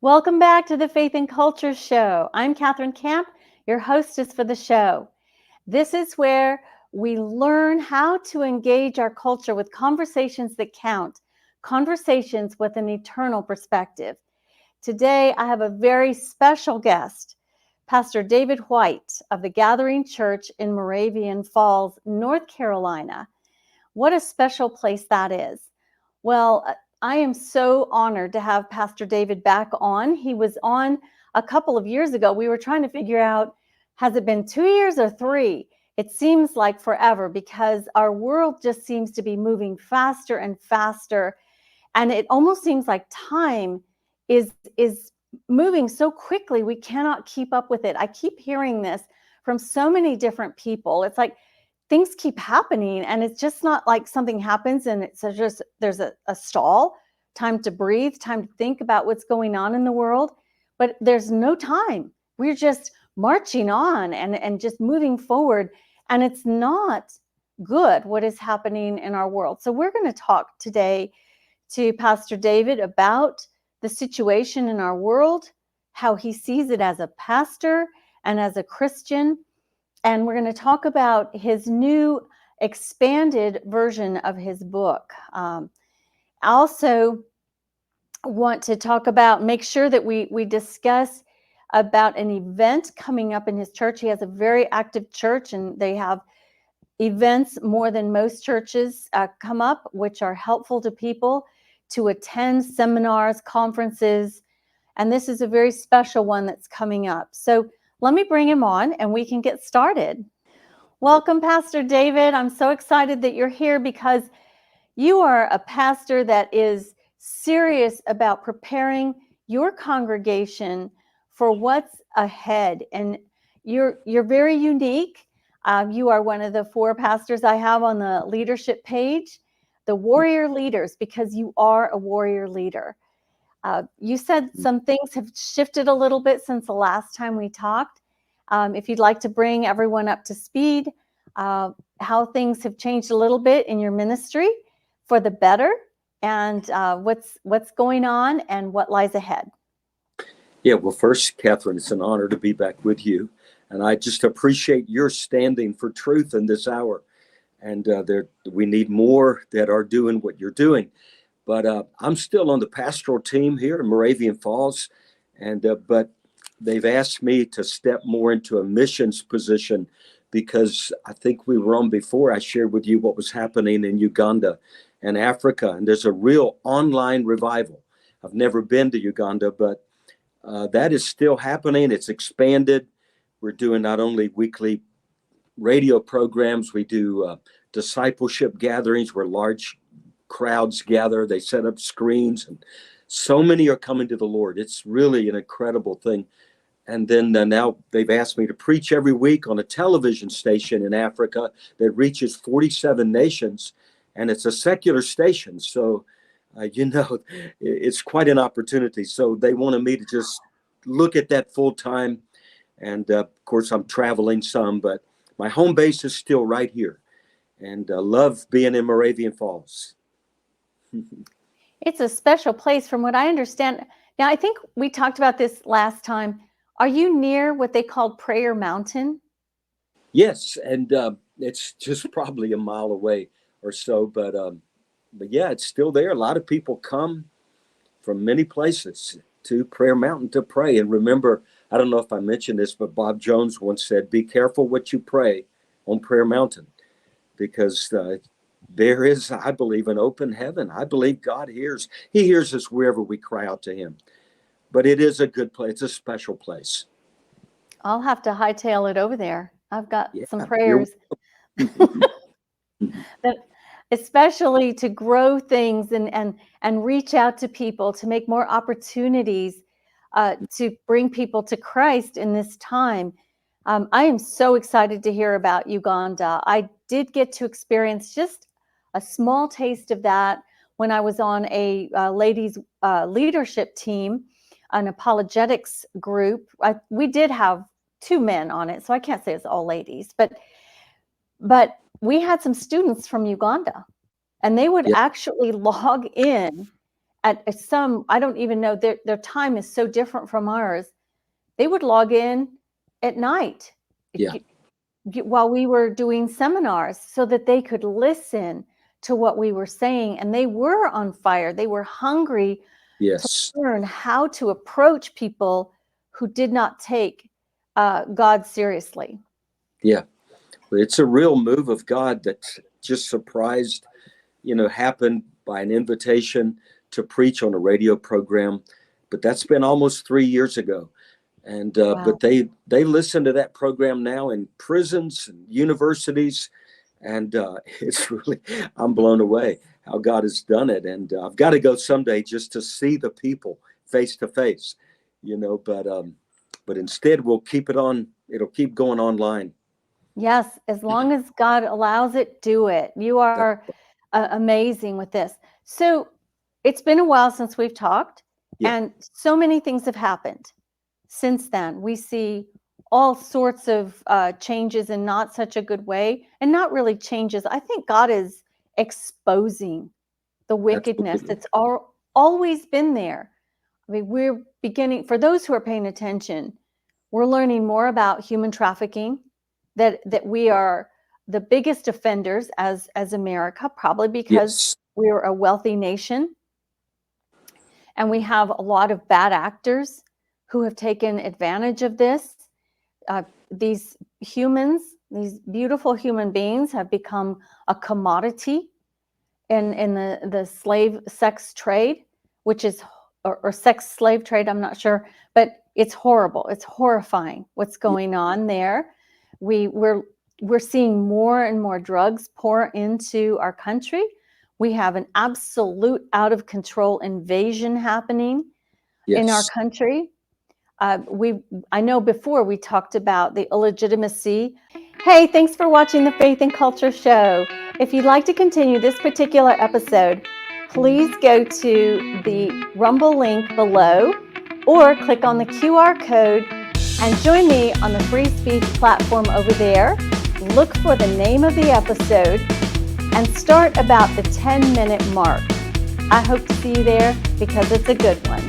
Welcome back to the Faith and Culture Show. I'm Catherine Camp, your hostess for the show. This is where we learn how to engage our culture with conversations that count, conversations with an eternal perspective. Today, I have a very special guest, Pastor David White of the Gathering Church in Moravian Falls, North Carolina. What a special place that is. Well, I am so honored to have Pastor David back on. He was on a couple of years ago. We were trying to figure out, has it been 2 years or 3? It seems like forever because our world just seems to be moving faster and faster. And it almost seems like time is moving so quickly, we cannot keep up with it. I keep hearing this from so many different people. It's like things keep happening, and it's just not like something happens and it's just there's a stall, time to breathe, time to think about what's going on in the world, but there's no time. We're just marching on and just moving forward, and it's not good what is happening in our world. So we're going to talk today to Pastor David about the situation in our world, how he sees it as a pastor and as a Christian. And we're going to talk about his new expanded version of his book. I also want to talk about, make sure that we discuss about an event coming up in his church. He has a very active church, and they have events more than most churches come up, which are helpful to people to attend seminars, conferences. And this is a very special one that's coming up. So let me bring him on and we can get started. Welcome, Pastor David. I'm so excited that you're here because you are a pastor that is serious about preparing your congregation for what's ahead. And you're very unique. You are one of the 4 pastors I have on the leadership page, the warrior leaders, because you are a warrior leader. You said some things have shifted a little bit since the last time we talked. If you'd like to bring everyone up to speed, how things have changed a little bit in your ministry for the better, and what's going on and what lies ahead. Yeah, well, first, Catherine, it's an honor to be back with you. And I just appreciate your standing for truth in this hour. And we need more that are doing what you're doing. But I'm still on the pastoral team here in Moravian Falls, but they've asked me to step more into a missions position because I think we were on before. I shared with you what was happening in Uganda and Africa, and there's a real online revival. I've never been to Uganda, but that is still happening. It's expanded. We're doing not only weekly radio programs, we do discipleship gatherings where large crowds gather. They set up screens, and so many are coming to the Lord. It's really an incredible thing. And then now they've asked me to preach every week on a television station in Africa that reaches 47 nations, and it's a secular station. So, it's quite an opportunity. So they wanted me to just look at that full time. And of course, I'm traveling some, but my home base is still right here. And love being in Moravian Falls. It's a special place from what I understand. Now, I think we talked about this last time. Are you near what they call Prayer Mountain? Yes, and it's just probably a mile away or so, but yeah, it's still there. A lot of people come from many places to Prayer Mountain to pray. And remember, I don't know if I mentioned this, but Bob Jones once said, be careful what you pray on Prayer Mountain, because there is, I believe, an open heaven. I believe God hears. He hears us wherever we cry out to him. But it is a good place. It's a special place. I'll have to hightail it over there. I've got some prayers that, especially to grow things and reach out to people, to make more opportunities to bring people to Christ in this time. I am so excited to hear about Uganda. I did get to experience just a small taste of that when I was on a ladies leadership team, an apologetics group. We did have 2 men on it, so I can't say it's all ladies, but we had some students from Uganda, and they would actually log in at some, I don't even know, their time is so different from ours. They would log in at night Yeah. while we were doing seminars so that they could listen to what we were saying. And they were on fire. They were hungry to Yes. learn how to approach people who did not take God seriously. Yeah. It's a real move of God that just surprised, happened by an invitation to preach on a radio program. But that's been almost 3 years ago. And Wow. but they listen to that program now in prisons and universities, and it's really, I'm blown away how God has done it. And I've got to go someday just to see the people face to face, but instead we'll keep it on. It'll keep going online. Yes, as long as God allows it, do it. You are amazing with this. So it's been a while since we've talked, Yeah. and so many things have happened since then. We see all sorts of changes in not such a good way, and not really changes. I think God is exposing the wickedness Absolutely. that's always been there. I mean, we're beginning, for those who are paying attention, we're learning more about human trafficking, that we are the biggest offenders as America, probably because Yes. we're a wealthy nation and we have a lot of bad actors who have taken advantage of this. These humans, these beautiful human beings, have become a commodity in the slave sex trade, which is, or sex slave trade, I'm not sure, but it's horrible. It's horrifying what's going on there. We're seeing more and more drugs pour into our country. We have an absolute out of control invasion happening in our Yes. country. I know before we talked about the illegitimacy. Hey, thanks for watching the Faith and Culture Show. If you'd like to continue this particular episode, please go to the Rumble link below or click on the QR code and join me on the free speech platform over there. Look for the name of the episode and start about the 10-minute mark. I hope to see you there because it's a good one.